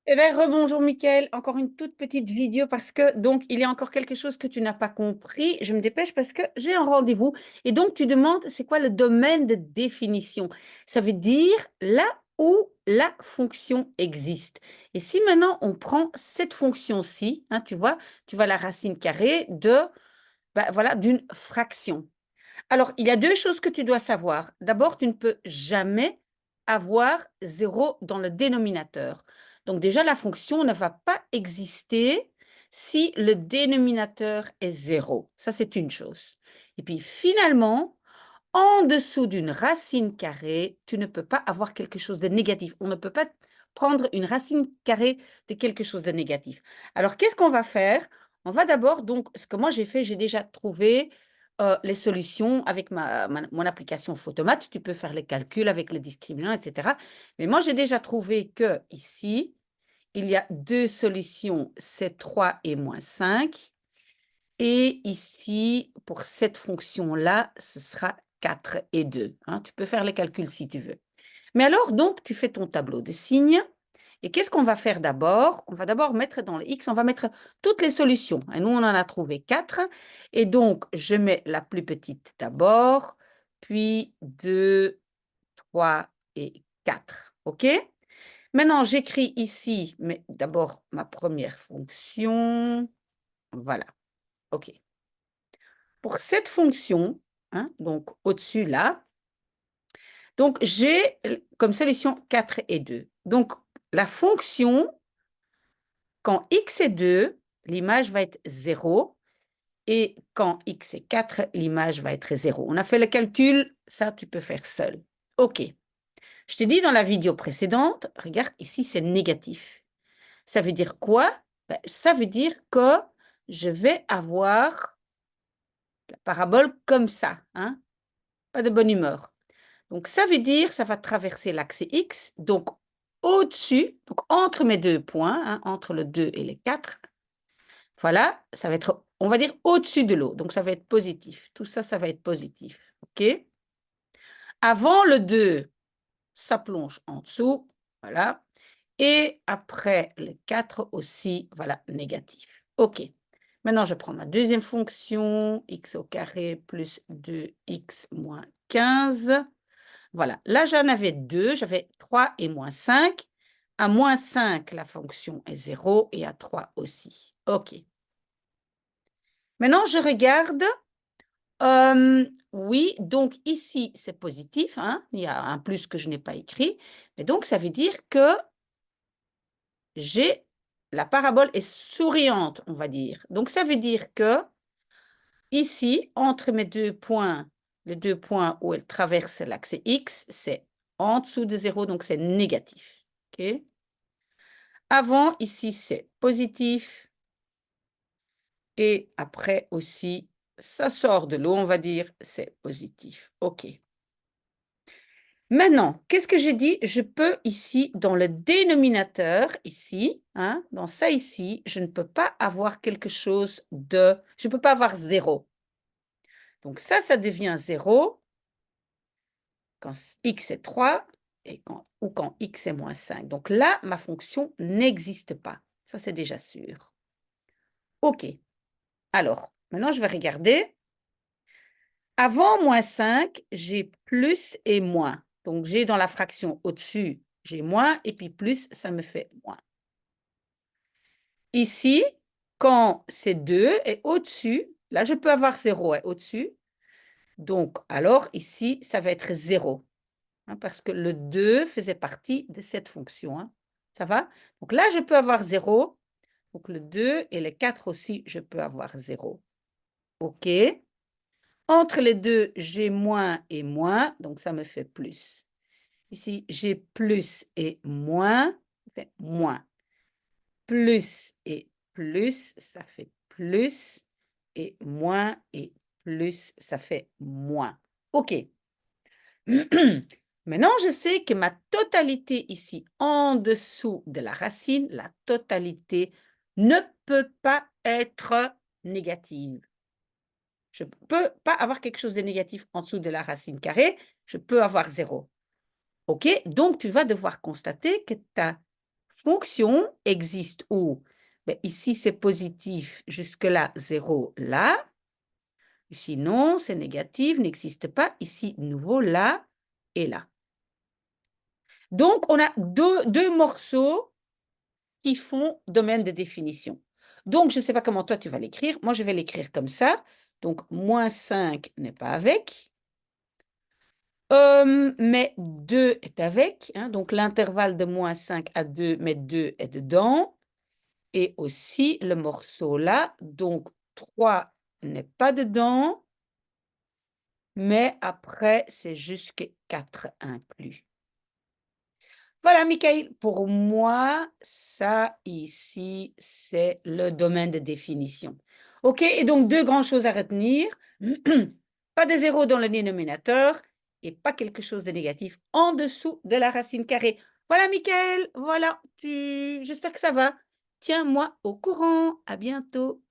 Eh bien, rebonjour Mickaël, encore une toute petite vidéo parce que donc il y a encore quelque chose que tu n'as pas compris. Je me dépêche parce que j'ai un rendez-vous et donc tu demandes c'est quoi le domaine de définition. Ça veut dire là où la fonction existe. Et si maintenant on prend cette fonction-ci, hein, tu vois la racine carrée de voilà d'une fraction. Alors, il y a deux choses que tu dois savoir. D'abord, tu ne peux jamais avoir zéro dans le dénominateur. Donc déjà, la fonction ne va pas exister si le dénominateur est zéro. Ça, c'est une chose. Et puis finalement, en dessous d'une racine carrée, tu ne peux pas avoir quelque chose de négatif. On ne peut pas prendre une racine carrée de quelque chose de négatif. Alors, qu'est-ce qu'on va faire? On va d'abord, donc, ce que moi j'ai fait, j'ai déjà trouvé les solutions avec mon application Photomat. Tu peux faire les calculs avec le discriminant, etc. Mais moi, j'ai déjà trouvé que ici, il y a deux solutions, c'est 3 et moins 5. Et ici, pour cette fonction-là, ce sera 4 et 2. Hein. Tu peux faire les calculs si tu veux. Mais alors, donc, tu fais ton tableau de signes. Et qu'est-ce qu'on va faire d'abord? On va d'abord mettre dans le X, on va mettre toutes les solutions. Et nous, on en a trouvé 4. Et donc, je mets la plus petite d'abord, puis 2, 3 et 4. OK? Maintenant, j'écris ici, mais d'abord, ma première fonction. Voilà. OK. Pour cette fonction, hein, donc au-dessus là, donc j'ai comme solution 4 et 2. Donc, la fonction, quand x est 2, l'image va être 0. Et quand x est 4, l'image va être 0. On a fait le calcul, ça tu peux faire seul. OK. Je t'ai dit dans la vidéo précédente, regarde, ici c'est négatif. Ça veut dire quoi? Ça veut dire que je vais avoir la parabole comme ça. Hein? Pas de bonne humeur. Donc, ça veut dire, ça va traverser l'axe X, donc au-dessus, donc entre mes deux points, hein, entre le 2 et le 4, voilà, ça va être, on va dire, au-dessus de l'eau. Donc, ça va être positif. Tout ça, ça va être positif. OK? Avant le 2, ça plonge en dessous. Voilà. Et après le 4 aussi, voilà, négatif. OK. Maintenant, je prends ma deuxième fonction, x au carré plus 2x moins 15. Voilà, là j'en avais deux, j'avais 3 et moins 5. À moins 5, la fonction est 0 et à 3 aussi. OK. Maintenant, je regarde. Oui, donc ici, c'est positif. Hein, il y a un plus que je n'ai pas écrit. Mais donc, ça veut dire que la parabole est souriante, on va dire. Donc, ça veut dire que ici, entre mes deux points, les deux points où elle traverse l'axe X, c'est en dessous de 0, donc c'est négatif. OK? Avant, ici, c'est positif. Et après aussi, ça sort de l'eau, on va dire, c'est positif. OK. Maintenant, qu'est-ce que j'ai dit? Je peux ici, dans le dénominateur, ici, hein, dans ça ici, je ne peux pas avoir quelque chose de... Je ne peux pas avoir 0. Donc ça devient 0 quand x est 3 ou quand x est moins 5. Donc là, ma fonction n'existe pas. Ça, c'est déjà sûr. OK. Alors, maintenant, je vais regarder. Avant moins 5, j'ai plus et moins. Donc, j'ai dans la fraction au-dessus, j'ai moins, et puis plus, ça me fait moins. Ici, quand c'est 2 et au-dessus, là, je peux avoir 0 au-dessus. Donc, alors, ici, ça va être 0. Hein, parce que le 2 faisait partie de cette fonction. Hein. Ça va? Donc là, je peux avoir 0. Donc, le 2 et le 4 aussi, je peux avoir 0. OK. Entre les deux, j'ai moins et moins, donc ça me fait plus. Ici, j'ai plus et moins, ça fait moins. Plus et plus, ça fait plus. Et plus, ça fait moins. OK. Maintenant, je sais que ma totalité ici, en dessous de la racine, la totalité ne peut pas être négative. Je ne peux pas avoir quelque chose de négatif en dessous de la racine carrée. Je peux avoir 0. OK? Donc, tu vas devoir constater que ta Fonction existe où? Ben, ici, c'est positif, jusque-là, 0, là. Ici, non, c'est négatif, n'existe pas. Ici, nouveau, là et là. Donc, on a deux morceaux qui font domaine de définition. Donc, je ne sais pas comment toi, tu vas l'écrire. Moi, je vais l'écrire comme ça. Donc, moins 5 n'est pas avec. Mais 2 est avec. Hein, donc, l'intervalle de moins 5 à 2, mais 2 est dedans. Et aussi le morceau là. Donc, 3 n'est pas dedans. Mais après, c'est jusqu'à 4 inclus. Voilà, Michael, pour moi, ça ici, c'est le domaine de définition. OK, et donc deux grandes choses à retenir. Pas de zéro dans le dénominateur et pas quelque chose de négatif en dessous de la racine carrée. Voilà, Michael, voilà, j'espère que ça va. Tiens-moi au courant. À bientôt.